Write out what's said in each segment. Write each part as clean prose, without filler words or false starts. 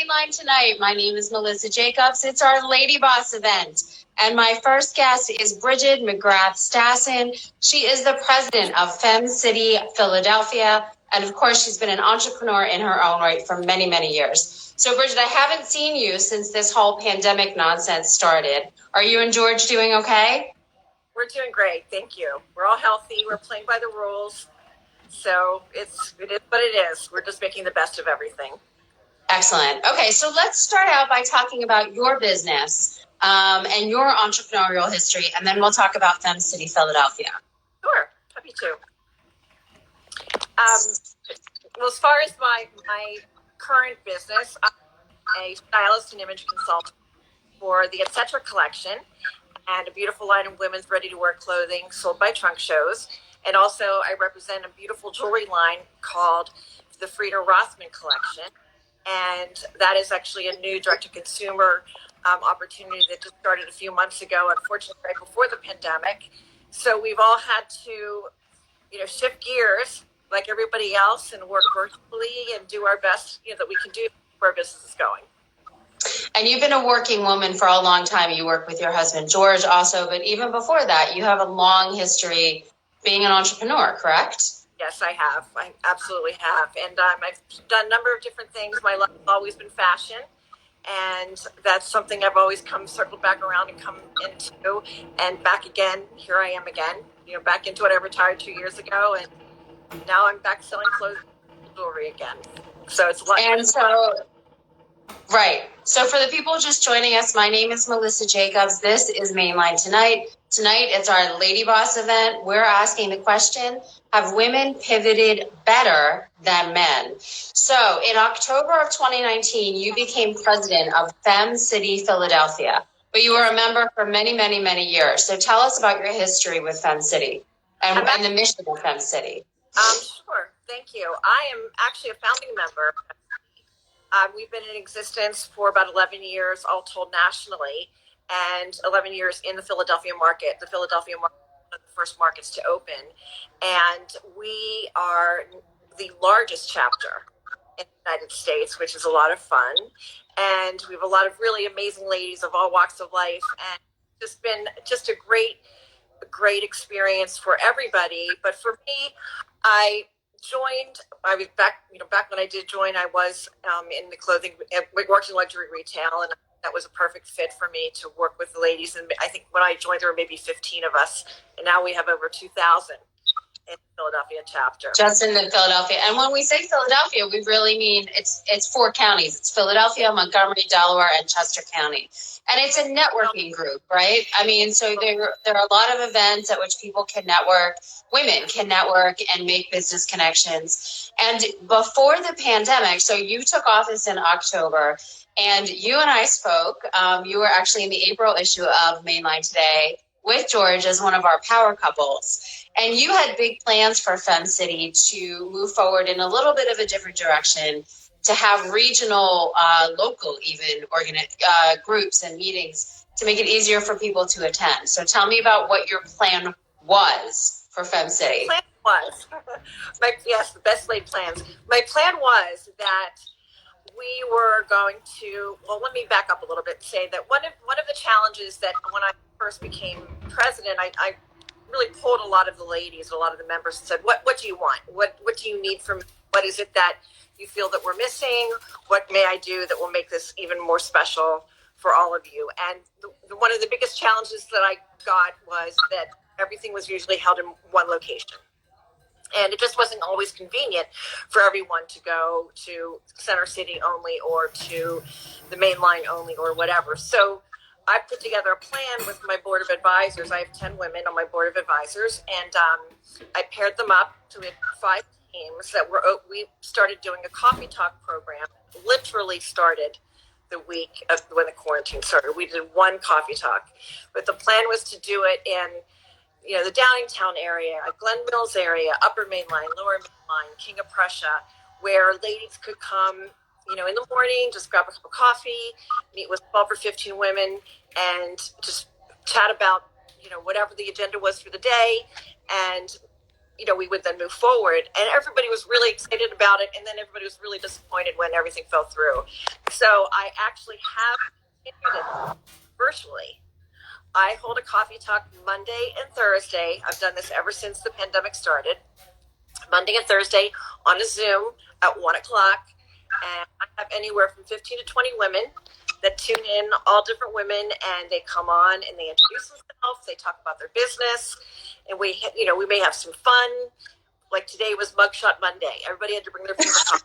Mainline tonight. My name is Melissa Jacobs. It's our Lady Boss event. And my first guest is Brigid McGrath Stasen. She is the president of Femme City, Philadelphia. And of course, she's been an entrepreneur in her own right for many, many years. So Brigid, I haven't seen you since this whole pandemic nonsense started. Are you and George doing okay? We're doing great. Thank you. We're all healthy. We're playing by the rules. So it is what it is. We're just making the best of everything. Excellent. Okay, so let's start out by talking about your business and your entrepreneurial history, and then we'll talk about Femme City, Philadelphia. Sure, happy to. Well, as far as my current business, I'm a stylist and image consultant for the Etc. collection and a beautiful line of women's ready-to-wear clothing sold by trunk shows. And also I represent a beautiful jewelry line called the Frida Rothman collection. And that is actually a new direct-to-consumer opportunity that just started a few months ago, unfortunately, right before the pandemic. So we've all had to, shift gears like everybody else and work virtually and do our best, that we can do where our business is going. And you've been a working woman for a long time. You work with your husband, George, also. But even before that, you have a long history being an entrepreneur, correct? Yes, I have. I absolutely have. And I've done a number of different things. My life has always been fashion. And that's something I've always circled back around and come into. And back again, here I am again, back into it. I retired 2 years ago. And now I'm back selling clothes and jewelry again. So it's a lot. And so, right. So for the people just joining us, my name is Melissa Jacobs. This is Mainline Tonight. Tonight, it's our Lady Boss event. We're asking the question, have women pivoted better than men? So in October of 2019, you became president of Femme City, Philadelphia, but you were a member for many, many, many years. So tell us about your history with Femme City and the mission of Femme City. Sure. Thank you. I am actually a founding member. We've been in existence for about 11 years, all told nationally, and 11 years in the Philadelphia market. The Philadelphia market is one of the first markets to open. And we are the largest chapter in the United States, which is a lot of fun. And we have a lot of really amazing ladies of all walks of life. And it's been just a great experience for everybody. But for me, I was back when I did join, I was in the clothing, worked in luxury retail, and that was a perfect fit for me to work with the ladies. And I think when I joined, there were maybe 15 of us, and now we have over 2,000 in the Philadelphia chapter. Just in the Philadelphia. And when we say Philadelphia, we really mean it's 4 counties. It's Philadelphia, Montgomery, Delaware, and Chester County. And it's a networking group, right? I mean, so there are a lot of events at which people can network, women can network and make business connections. And before the pandemic, so you took office in October, and you and I spoke. You were actually in the April issue of Mainline Today with George as one of our power couples. And you had big plans for Femme City to move forward in a little bit of a different direction, to have regional, local even groups and meetings to make it easier for people to attend. So tell me about what your plan was for Femme City. Plan was, the best laid plans. My plan was that we were going to, well, let me back up a little bit and say that one of the challenges that when I first became president, I really pulled a lot of the ladies, a lot of the members, and said, what do you want? What do you need from me? What is it that you feel that we're missing? What may I do that will make this even more special for all of you? And one of the biggest challenges that I got was that everything was usually held in one location. And it just wasn't always convenient for everyone to go to Center City only or to the main line only or whatever. So I put together a plan with my board of advisors. I have 10 women on my board of advisors, and I paired them up. So we had 5 teams that we started doing a coffee talk program. Literally started the week of when the quarantine started. We did one coffee talk, but the plan was to do it in the Downingtown area, Glen Mills area, Upper Main Line, Lower Main Line, King of Prussia, where ladies could come, in the morning, just grab a cup of coffee, meet with 12 or 15 women, and just chat about, whatever the agenda was for the day, and we would then move forward, and everybody was really excited about it, and then everybody was really disappointed when everything fell through. So I actually have continued it virtually. I hold a coffee talk Monday and Thursday. I've done this ever since the pandemic started. Monday and Thursday on a Zoom at 1 o'clock. And I have anywhere from 15 to 20 women that tune in, all different women, and they come on and they introduce themselves. They talk about their business, and we may have some fun. Like today was Mugshot Monday. Everybody had to bring their favorite coffee.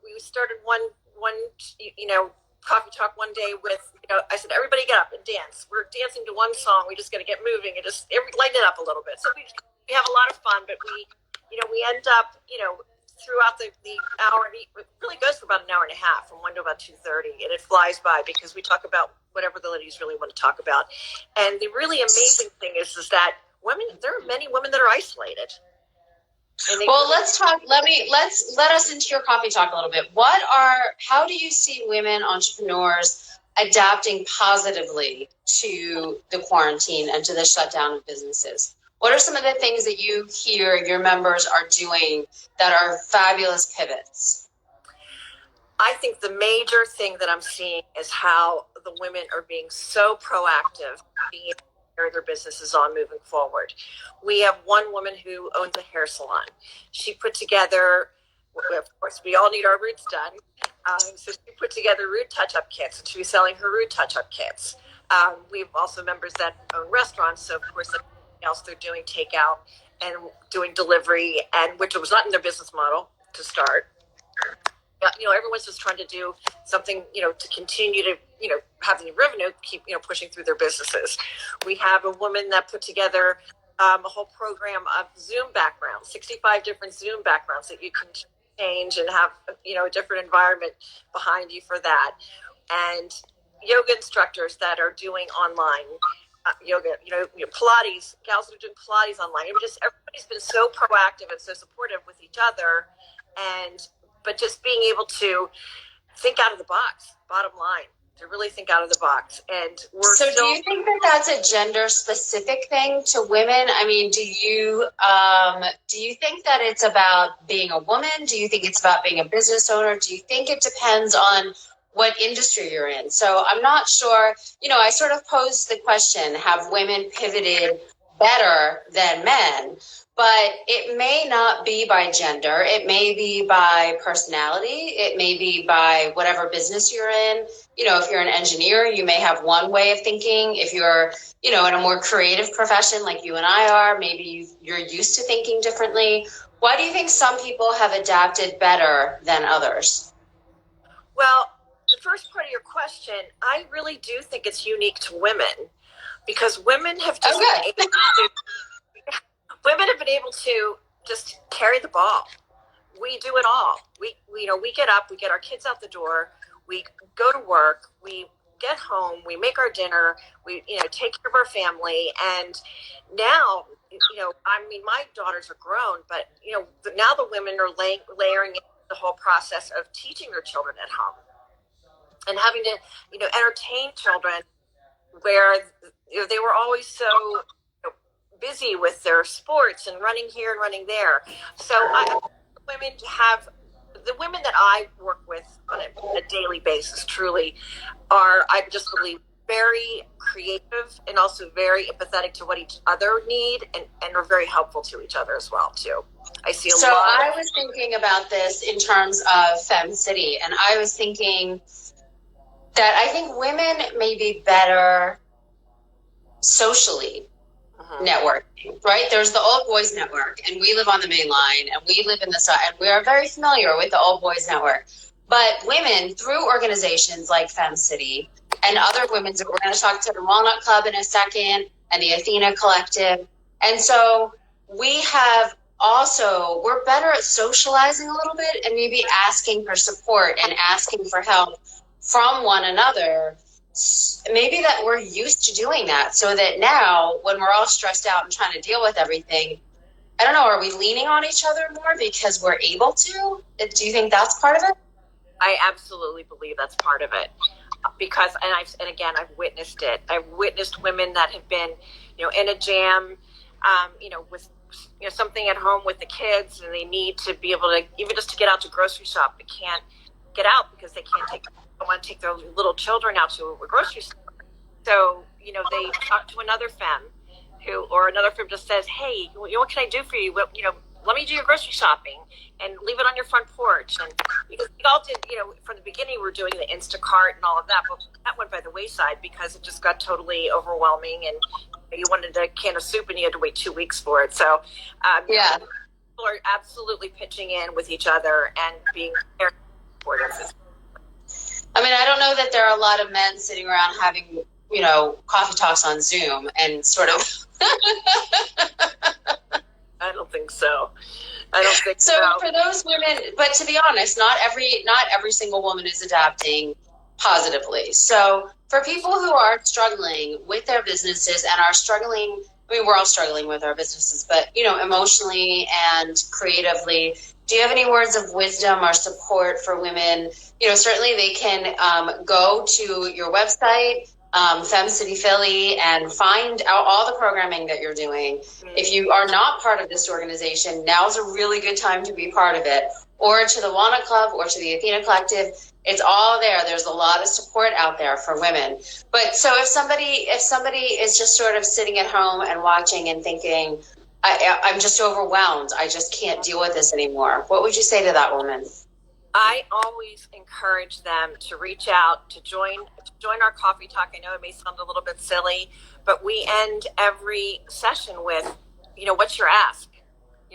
We started one coffee talk one day with, I said, everybody get up and dance. We're dancing to one song. We just got to get moving and just lighten it up a little bit. So we have a lot of fun, but we end up, throughout the hour, and it really goes for about an hour and a half, from 1 to about 2:30, and it flies by because we talk about whatever the ladies really want to talk about. And the really amazing thing is that there are many women that are isolated. Well, let's talk. Let us into your coffee talk a little bit. How do you see women entrepreneurs adapting positively to the quarantine and to the shutdown of businesses? What are some of the things that you hear your members are doing that are fabulous pivots? I think the major thing that I'm seeing is how the women are being so proactive, being able to carry their businesses on moving forward. We have one woman who owns a hair salon. She put together, of course, we all need our roots done. So she put together root touch-up kits, and she was selling her root touch-up kits. We have also members that own restaurants, so of course, else they're doing takeout and doing delivery, and which was not in their business model to start. Everyone's just trying to do something, to continue to, have the revenue, keep, pushing through their businesses. We have a woman that put together a whole program of Zoom backgrounds, 65 different Zoom backgrounds that you can change and have, a different environment behind you for that. And yoga instructors that are doing online yoga, Pilates, gals that are doing Pilates online. Everybody's been so proactive and so supportive with each other, but just being able to think out of the box, bottom line, to really think out of the box. And do you think that that's a gender specific thing to women? I mean, do you think that it's about being a woman? Do you think it's about being a business owner? Do you think it depends on what industry you're in? So I'm not sure, I sort of posed the question, have women pivoted better than men? But it may not be by gender. It may be by personality. It may be by whatever business you're in. If you're an engineer, you may have one way of thinking. If you're, in a more creative profession like you and I are, maybe you're used to thinking differently. Why do you think some people have adapted better than others? Well, the first part of your question, I really do think it's unique to women, because women have just women have been able to just carry the ball. We do it all. We get up, we get our kids out the door, we go to work, we get home, we make our dinner, we take care of our family. And now, my daughters are grown, but now the women are layering in the whole process of teaching their children at home and having to entertain children, where they were always so busy with their sports and running here and running there. So the women that I work with on a daily basis truly are, I just believe, very creative and also very empathetic to what each other need, and are very helpful to each other as well too. I see a lot. I was thinking about this in terms of Femme City, and I was thinking that I think women may be better socially networking, right? There's the Old Boys Network, and we live on the main line, and we live in the side, and we are very familiar with the Old Boys Network. But women, through organizations like Femme City and other women's, we're going to talk to the Walnut Club in a second, and the Athena Collective. And so we're better at socializing a little bit, and maybe asking for support and asking for help from one another. Maybe that we're used to doing that, so that now when we're all stressed out and trying to deal with everything, I don't know, are we leaning on each other more because we're able to? Do you think that's part of it? I absolutely believe that's part of it, because, I've witnessed it. I've witnessed women that have been, in a jam, with something at home with the kids, and they need to be able to even just to get out to grocery shop. They can't get out because they don't want to take their little children out to a grocery store. So they talk to another femme or another femme just says, hey, what can I do for you? Let me do your grocery shopping and leave it on your front porch. And because we all did, from the beginning, we were doing the Instacart and all of that, but that went by the wayside because it just got totally overwhelming, and you wanted a can of soup and you had to wait 2 weeks for it. So, people are absolutely pitching in with each other and being very supportive. I mean, I don't know that there are a lot of men sitting around having, coffee talks on Zoom and sort of. I don't think so. I don't think so. So for those women, but to be honest, not every single woman is adapting positively. So for people who are struggling with their businesses and are struggling, I mean, we're all struggling with our businesses, but, emotionally and creatively, do you have any words of wisdom or support for women? Certainly they can go to your website, Femme City Philly, and find out all the programming that you're doing. If you are not part of this organization, now's a really good time to be part of it, or to the Walnut Club or to the Athena Collective. It's all there. There's a lot of support out there for women. But so if somebody is just sort of sitting at home and watching and thinking, I'm just overwhelmed, I just can't deal with this anymore, what would you say to that woman? I always encourage them to reach out, to join our coffee talk. I know it may sound a little bit silly, but we end every session with, what's your ask?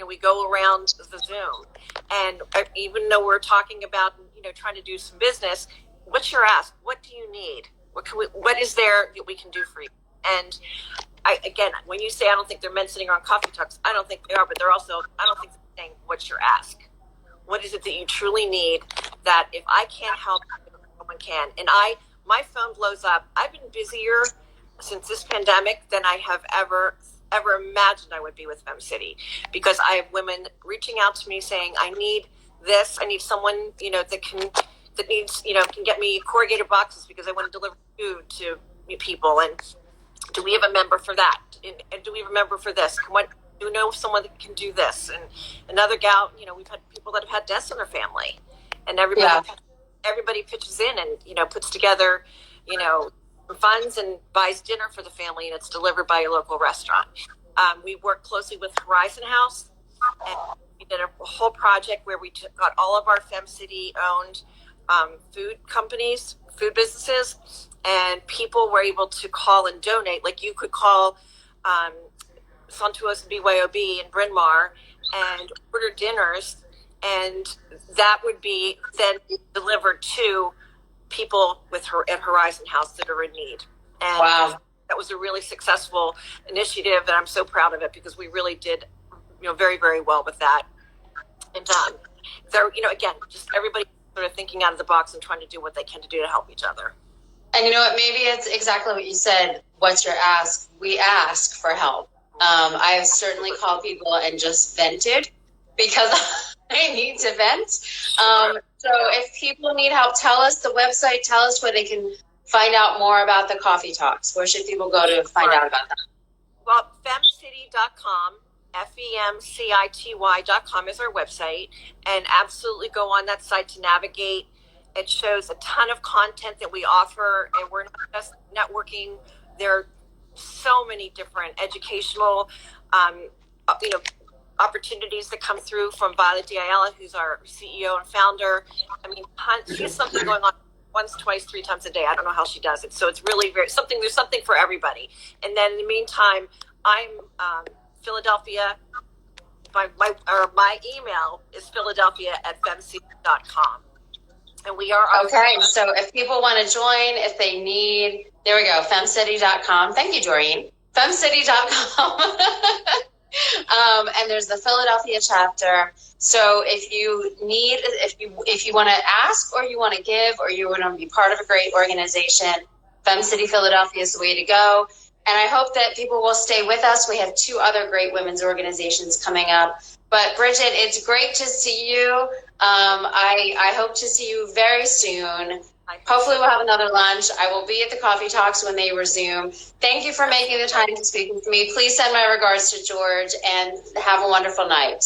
We go around the Zoom, and even though we're talking about, trying to do some business, what's your ask? What do you need? What is there that we can do for you? And again, when you say I don't think they're men sitting around coffee talks, I don't think they are, but I don't think they're saying, what's your ask? What is it that you truly need that if I can't help, someone can? And my phone blows up. I've been busier since this pandemic than I have ever imagined I would be with Femme City, because I have women reaching out to me saying, I need this. I need someone, can get me corrugated boxes because I want to deliver food to people. And do we have a member for that? And do we have a member for this? Do you know someone that can do this? And another gal, we've had people that have had deaths in their family, and everybody pitches in and, puts together, funds and buys dinner for the family, and it's delivered by a local restaurant. We work closely with Horizon House, and we did a whole project where we got all of our Femme City owned food companies, food businesses, and people were able to call and donate. Like you could call Santuos and BYOB in Bryn Mawr and order dinners, and that would be then delivered to people at Horizon House that are in need. And wow, that was a really successful initiative, and I'm so proud of it because we really did, very, very well with that. And there, again, just everybody sort of thinking out of the box and trying to do what they can to do to help each other. And maybe it's exactly what you said. What's your ask? We ask for help. I have certainly called people and just vented because I need to vent. So if people need help, tell us the website, tell us where they can find out more about the coffee talks. Where should people go to find out about that? Well, FemCity.com, FemCity.com is our website, and absolutely go on that site to navigate. It shows a ton of content that we offer, and we're not just networking. There are so many different educational, opportunities that come through from Violet Diayala, who's our CEO and founder. I mean, she has something going on once, twice, 3 times a day. I don't know how she does it. So it's really there's something for everybody. And then in the meantime, I'm Philadelphia. My email is Philadelphia@FemCity.com. And we are okay. So if people want to join, if they need, there we go, FemCity.com. Thank you, Doreen. FemCity.com. And there's the Philadelphia chapter. So if you want to ask, or you want to give, or you want to be part of a great organization, Femme City Philadelphia is the way to go. And I hope that people will stay with us. We have 2 other great women's organizations coming up. But Brigid, it's great to see you. I hope to see you very soon. Hopefully we'll have another lunch. I will be at the coffee talks when they resume. Thank you for making the time to speak with me. Please send my regards to George and have a wonderful night.